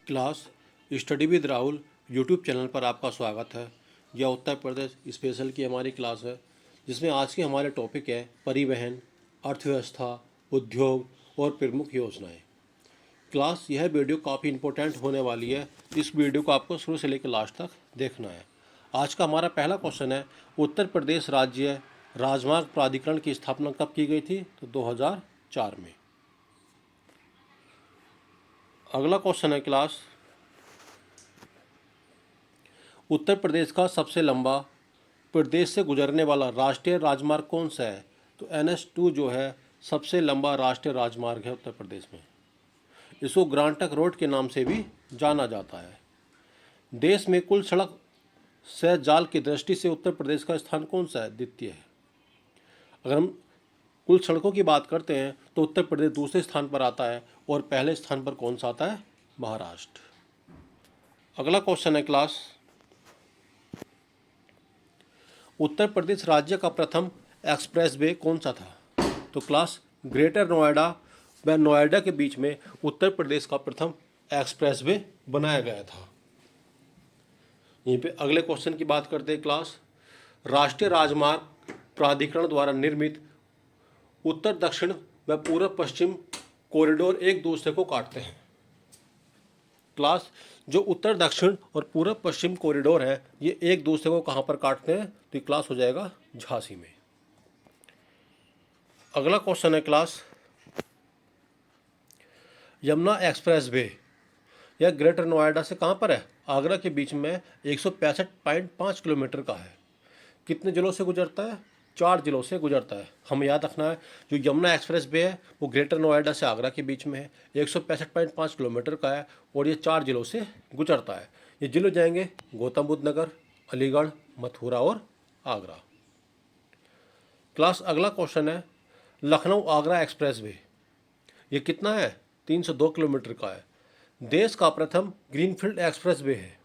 Class study with Rahul YouTube channel पर आपका स्वागत है। यह उत्तर प्रदेश स्पेशल की हमारी क्लास है, जिसमें आज के हमारे टॉपिक है परिवहन, अर्थव्यवस्था, उद्योग और प्रमुख योजनाएं। क्लास यह वीडियो काफ़ी इंपॉर्टेंट होने वाली है। इस वीडियो को आपको शुरू से लेकर लास्ट तक देखना है। आज का हमारा पहला क्वेश्चन है, उत्तर प्रदेश राज्य राजमार्ग प्राधिकरण की स्थापना कब की गई थी? तो 2004 में। अगला क्वेश्चन है क्लास, उत्तर प्रदेश का सबसे लंबा प्रदेश से गुजरने वाला राष्ट्रीय राजमार्ग कौन सा है? तो NH2 जो है सबसे लंबा राष्ट्रीय राजमार्ग है उत्तर प्रदेश में। इसको ग्रांटक रोड के नाम से भी जाना जाता है। देश में कुल सड़क सह जाल की दृष्टि से उत्तर प्रदेश का स्थान कौन सा है? द्वितीय है। अगर हम कुल सड़कों की बात करते हैं तो उत्तर प्रदेश दूसरे स्थान पर आता है और पहले स्थान पर कौन सा आता है? महाराष्ट्र। अगला क्वेश्चन है क्लास, उत्तर प्रदेश राज्य का प्रथम एक्सप्रेसवे कौन सा था? तो क्लास ग्रेटर नोएडा व नोएडा के बीच में उत्तर प्रदेश का प्रथम एक्सप्रेसवे बनाया गया था। यहीं पे अगले क्वेश्चन की बात करते हैं क्लास, राष्ट्रीय राजमार्ग प्राधिकरण द्वारा निर्मित उत्तर दक्षिण व पूर्व पश्चिम कॉरिडोर एक दूसरे को काटते हैं। क्लास जो उत्तर दक्षिण और पूर्व पश्चिम कॉरिडोर है, ये एक दूसरे को कहाँ पर काटते हैं? तो क्लास हो जाएगा झांसी में। अगला क्वेश्चन है क्लास, यमुना एक्सप्रेस वे यह ग्रेटर नोएडा से कहाँ पर है? आगरा के बीच में 165.5 किलोमीटर का है। कितने जिलों से गुजरता है? 4 जिलों से गुजरता है। हमें याद रखना है, जो यमुना एक्सप्रेस वे है वो ग्रेटर नोएडा से आगरा के बीच में है, 165.5 किलोमीटर का है और ये 4 जिलों से गुजरता है। ये जिले जाएंगे गौतम बुद्ध नगर, अलीगढ़, मथुरा और आगरा। क्लास अगला क्वेश्चन है, लखनऊ आगरा एक्सप्रेस वे ये कितना है? 302 किलोमीटर का है। देश का प्रथम ग्रीनफील्ड एक्सप्रेस वे है।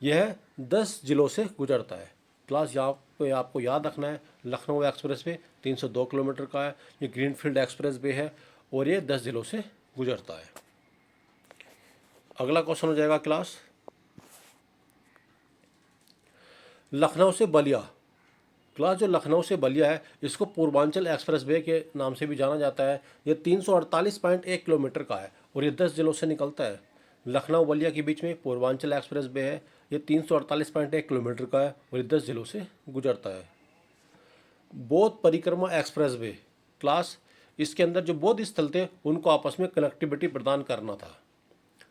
यह 10 जिलों से गुजरता है। क्लास यहाँ पे आपको याद रखना है, लखनऊ एक्सप्रेस वे 302 किलोमीटर का है, ये ग्रीनफील्ड एक्सप्रेस वे है और ये 10 जिलों से गुजरता है। अगला क्वेश्चन हो जाएगा क्लास, लखनऊ से बलिया। क्लास जो लखनऊ से बलिया है इसको पूर्वांचल एक्सप्रेस वे के नाम से भी जाना जाता है। ये 348.1 किलोमीटर का है और ये 10 जिलों से निकलता है। लखनऊ बलिया के बीच में पूर्वांचल एक्सप्रेस वे है, ये 348.1 किलोमीटर का है और ये 10 जिलों से गुजरता है। बौद्ध परिक्रमा एक्सप्रेस वे, क्लास इसके अंदर जो बौद्ध स्थल थे उनको आपस में कनेक्टिविटी प्रदान करना था।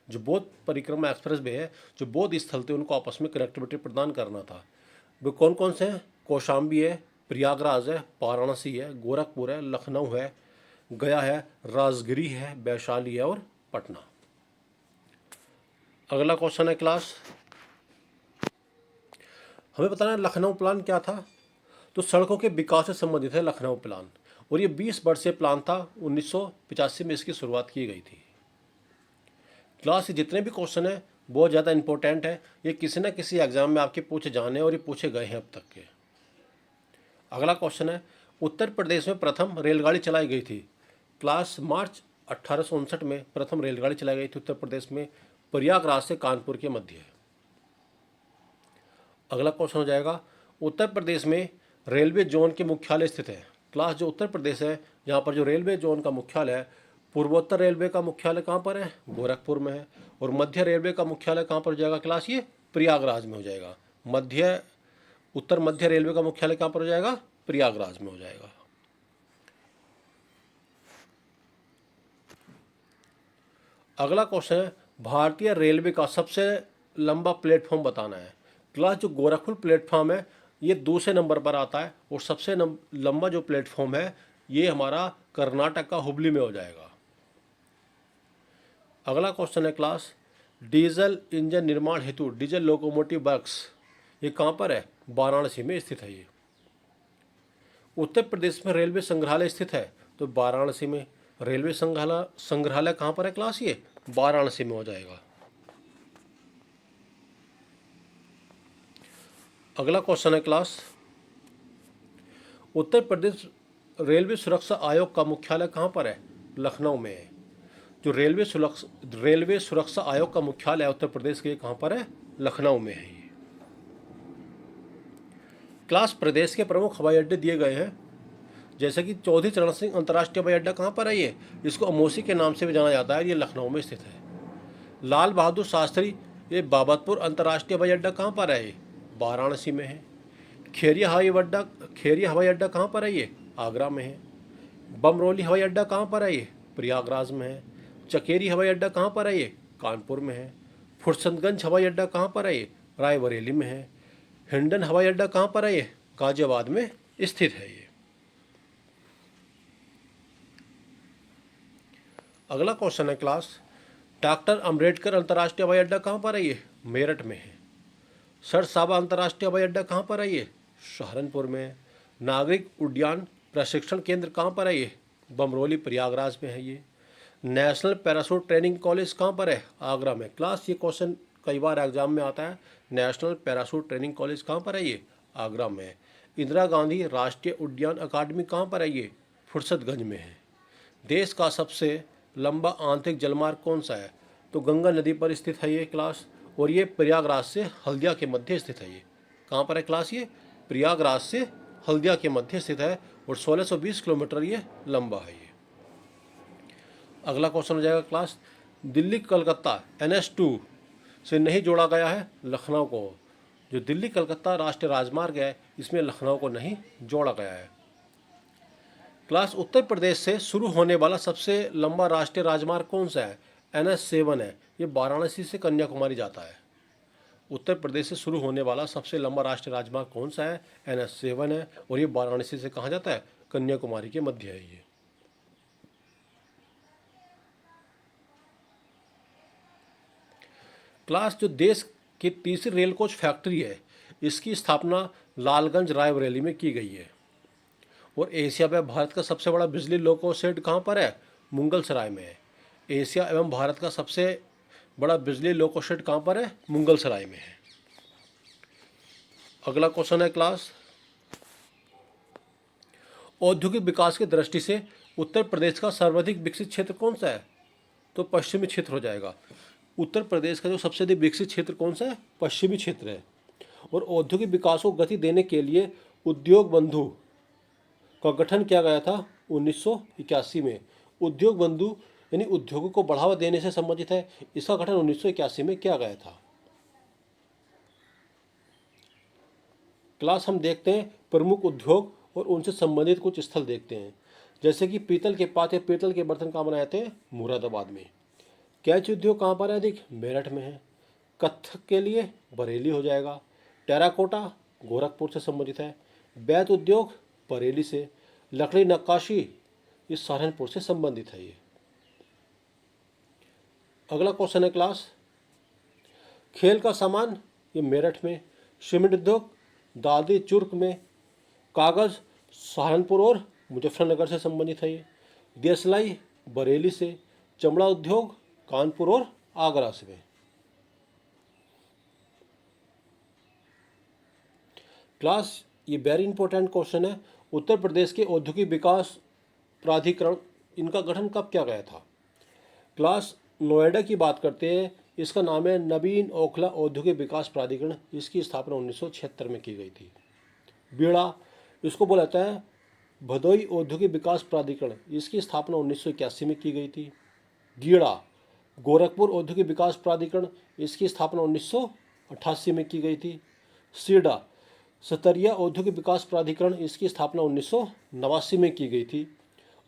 जो बौद्ध परिक्रमा एक्सप्रेस वे है, जो बौद्ध स्थल थे उनको आपस में कनेक्टिविटी प्रदान करना था। वे कौन कौन से हैं? कौशाम्बी है, प्रयागराज है, वाराणसी है, गोरखपुर है, लखनऊ है, गया है, राजगिरी है, वैशाली है और पटना। अगला क्वेश्चन है क्लास, हमें बताना है लखनऊ प्लान क्या था? तो सड़कों के विकास से संबंधित है लखनऊ प्लान और ये 20 वर्षीय प्लान था। 1985 में इसकी शुरुआत की गई थी। क्लास के जितने भी क्वेश्चन है बहुत ज़्यादा इंपॉर्टेंट है, ये किसी न किसी एग्जाम में आपके पूछे जाने और ये पूछे गए हैं अब तक के। अगला क्वेश्चन है, उत्तर प्रदेश में प्रथम रेलगाड़ी चलाई गई थी। क्लास मार्च 1859 में प्रथम रेलगाड़ी चलाई गई थी उत्तर प्रदेश में, प्रयागराज से कानपुर के मध्य। अगला क्वेश्चन हो जाएगा, उत्तर प्रदेश में रेलवे जोन के मुख्यालय स्थित है। क्लास जो उत्तर प्रदेश है यहाँ पर जो रेलवे जोन का मुख्यालय है, पूर्वोत्तर रेलवे का मुख्यालय कहाँ पर है? गोरखपुर में है। और मध्य रेलवे का मुख्यालय कहाँ पर हो जाएगा? क्लास ये प्रयागराज में हो जाएगा। उत्तर मध्य रेलवे का मुख्यालय कहाँ पर हो जाएगा? प्रयागराज में हो जाएगा। अगला क्वेश्चन है, भारतीय रेलवे का सबसे लंबा प्लेटफॉर्म बताना है। क्लास जो गोरखपुर प्लेटफॉर्म है ये दूसरे नंबर पर आता है और सबसे लंबा जो प्लेटफॉर्म है ये हमारा कर्नाटक का हुबली में हो जाएगा। अगला क्वेश्चन है क्लास, डीजल इंजन निर्माण हेतु डीजल लोकोमोटिव वर्क्स ये कहाँ पर है? वाराणसी में स्थित है। ये उत्तर प्रदेश में रेलवे संग्रहालय स्थित है, तो वाराणसी में। रेलवे संग्रहालय कहाँ पर है क्लास? ये वाराणसी में हो जाएगा। अगला क्वेश्चन है क्लास, उत्तर प्रदेश रेलवे सुरक्षा आयोग का मुख्यालय कहाँ पर है? लखनऊ में है। जो रेलवे सुरक्षा आयोग का मुख्यालय उत्तर प्रदेश के कहाँ पर है? लखनऊ में है ये। क्लास प्रदेश के प्रमुख हवाई अड्डे दिए गए हैं, जैसे कि चौधरी चरण सिंह अंतर्राष्ट्रीय हवाई अड्डा कहाँ पर है ये? इसको अमोसी के नाम से भी जाना जाता है, ये लखनऊ में स्थित है। लाल बहादुर शास्त्री ये बाबतपुर अंतर्राष्ट्रीय हवाई अड्डा कहाँ पर है? ये वाराणसी में है। खेरिया हवाई अड्डा कहाँ पर है? ये आगरा में है। बमरौली हवाई अड्डा कहाँ पर है? ये प्रयागराज में है। चकेरी हवाई अड्डा कहाँ पर है? ये कानपुर में है। फुरसतगंज हवाई अड्डा कहाँ पर है? ये रायबरेली में है। हिंडन हवाई अड्डा कहाँ पर है? ये गाजियाबाद में स्थित है ये। अगला क्वेश्चन है क्लास, डॉक्टर अंबेडकर अंतर्राष्ट्रीय हवाई अड्डा कहाँ पर है? ये मेरठ में है। सर साबा अंतर्राष्ट्रीय हवाई अड्डा कहाँ पर है? ये सहारनपुर में है। नागरिक उड्डयन प्रशिक्षण केंद्र कहाँ पर है? ये बमरौली प्रयागराज में है ये। नेशनल पैराशूट ट्रेनिंग कॉलेज कहाँ पर है? आगरा में। क्लास ये क्वेश्चन कई बार एग्जाम में आता है। नेशनल पैराशूट ट्रेनिंग कॉलेज कहाँ पर है? ये आगरा में है। इंदिरा गांधी राष्ट्रीय उड्डयन अकादमी कहाँ पर है? ये फुर्सतगंज में है। देश का सबसे लंबा आंतरिक जलमार्ग कौन सा है? तो गंगा नदी पर स्थित है ये क्लास, और ये प्रयागराज से हल्दिया के मध्य स्थित है ये। कहाँ पर है क्लास? ये प्रयागराज से हल्दिया के मध्य स्थित है और 1620 किलोमीटर ये लंबा है ये। अगला क्वेश्चन हो जाएगा क्लास, दिल्ली कलकत्ता NH2 से नहीं जोड़ा गया है लखनऊ को। जो दिल्ली कलकत्ता राष्ट्रीय राजमार्ग है, इसमें लखनऊ को नहीं जोड़ा गया है। क्लास उत्तर प्रदेश से शुरू होने वाला सबसे लंबा राष्ट्रीय राजमार्ग कौन सा है? NH7 है, ये वाराणसी से कन्याकुमारी जाता है। उत्तर प्रदेश से शुरू होने वाला सबसे लंबा राष्ट्रीय राजमार्ग कौन सा है? NH7 है, और ये वाराणसी से कहाँ जाता है? कन्याकुमारी के मध्य है ये। क्लास जो देश की तीसरी रेल कोच फैक्ट्री है, इसकी स्थापना लालगंज रायबरेली में की गई है। और एशिया में भारत का सबसे बड़ा बिजली लोको शेड कहाँ पर है? मुगलसराय में है। एशिया एवं भारत का सबसे बड़ा बिजली लोको शेड कहाँ पर है? मुगलसराय में है। अगला क्वेश्चन है क्लास, औद्योगिक विकास की दृष्टि से उत्तर प्रदेश का सर्वाधिक विकसित क्षेत्र कौन सा है? तो पश्चिमी क्षेत्र हो जाएगा। उत्तर प्रदेश का जो सबसे अधिक विकसित क्षेत्र कौन सा है? पश्चिमी क्षेत्र है। और औद्योगिक विकास को गति देने के लिए उद्योग बंधु का गठन किया गया था 1981 में। उद्योग बंधु यानी उद्योगों को बढ़ावा देने से संबंधित है, इसका गठन 1981 में किया गया था। क्लास हम देखते हैं प्रमुख उद्योग और उनसे संबंधित कुछ स्थल देखते हैं, जैसे कि पीतल के पात्र या पीतल के बर्तन कहाँ बनाए जाते हैं? मुरादाबाद में। कैच उद्योग कहाँ पर है अधिक? मेरठ में है। कत्थक के लिए बरेली हो जाएगा। टेराकोटा गोरखपुर से संबंधित है। बैत उद्योग बरेली से। लकड़ी नक्काशी ये सहारनपुर से संबंधित है ये। अगला क्वेश्चन है क्लास, खेल का सामान ये मेरठ में। सीमेंट उद्योग दादरी चुर्क में। कागज़ सहारनपुर और मुजफ्फरनगर से संबंधित है ये। देसलाई बरेली से। चमड़ा उद्योग कानपुर और आगरा से। क्लास ये वेरी इंपॉर्टेंट क्वेश्चन है, उत्तर प्रदेश के औद्योगिक विकास प्राधिकरण इनका गठन कब किया गया था? क्लास नोएडा की बात करते हैं, इसका नाम है नवीन ओखला औद्योगिक विकास प्राधिकरण। इसकी स्थापना 1976 में की गई थी। बीड़ा इसको बोला जाता है भदोई औद्योगिक विकास प्राधिकरण, इसकी स्थापना 1981 में की गई थी। गीड़ा गोरखपुर औद्योगिक विकास प्राधिकरण, इसकी स्थापना 1988 में की गई थी। सीडा सतरिया औद्योगिक विकास प्राधिकरण, इसकी स्थापना 1989 में की गई थी।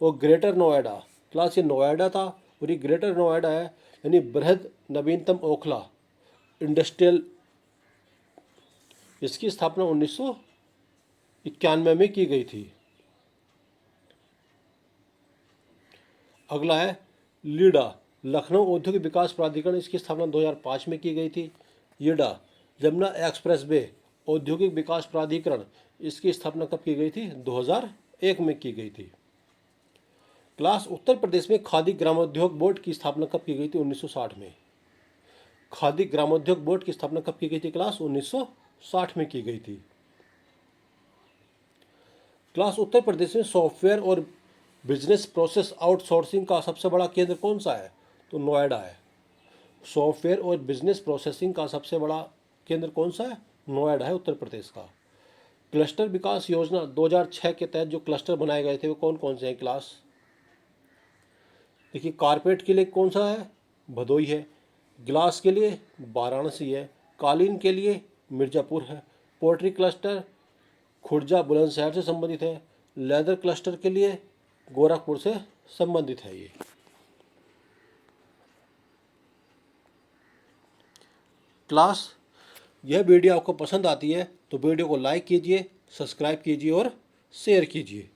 और ग्रेटर नोएडा, क्लास ये नोएडा था और ये ग्रेटर नोएडा है, यानी बृहद नवीनतम ओखला इंडस्ट्रियल, इसकी स्थापना 1991 में की गई थी। अगला है लीडा लखनऊ औद्योगिक विकास प्राधिकरण, इसकी स्थापना 2005 में की गई थी। ईडा यमुना एक्सप्रेस वे औद्योगिक विकास प्राधिकरण, इसकी स्थापना कब की गई थी? 2001 में की गई थी। क्लास उत्तर प्रदेश में खादी ग्रामोद्योग बोर्ड की स्थापना कब की गई थी? 1960 में। खादी ग्रामोद्योग बोर्ड की स्थापना कब की गई थी? क्लास 1960 में की गई थी। क्लास उत्तर प्रदेश में सॉफ्टवेयर और बिजनेस प्रोसेस आउटसोर्सिंग का सबसे बड़ा केंद्र कौन सा है? तो नोएडा है। सॉफ्टवेयर और बिजनेस प्रोसेसिंग का सबसे बड़ा केंद्र कौन सा है? नोएडा है, उत्तर प्रदेश का। क्लस्टर विकास योजना 2006 के तहत जो क्लस्टर बनाए गए थे वो कौन कौन से हैं क्लास? देखिए, कारपेट के लिए कौन सा है? भदोई है। गिलास के लिए वाराणसी है। कालीन के लिए मिर्ज़ापुर है। पोल्ट्री क्लस्टर खुर्जा बुलंदशहर से संबंधित है। लेदर क्लस्टर के लिए गोरखपुर से संबंधित है ये। क्लास, यह वीडियो आपको पसंद आती है तो वीडियो को लाइक कीजिए, सब्सक्राइब कीजिए और शेयर कीजिए।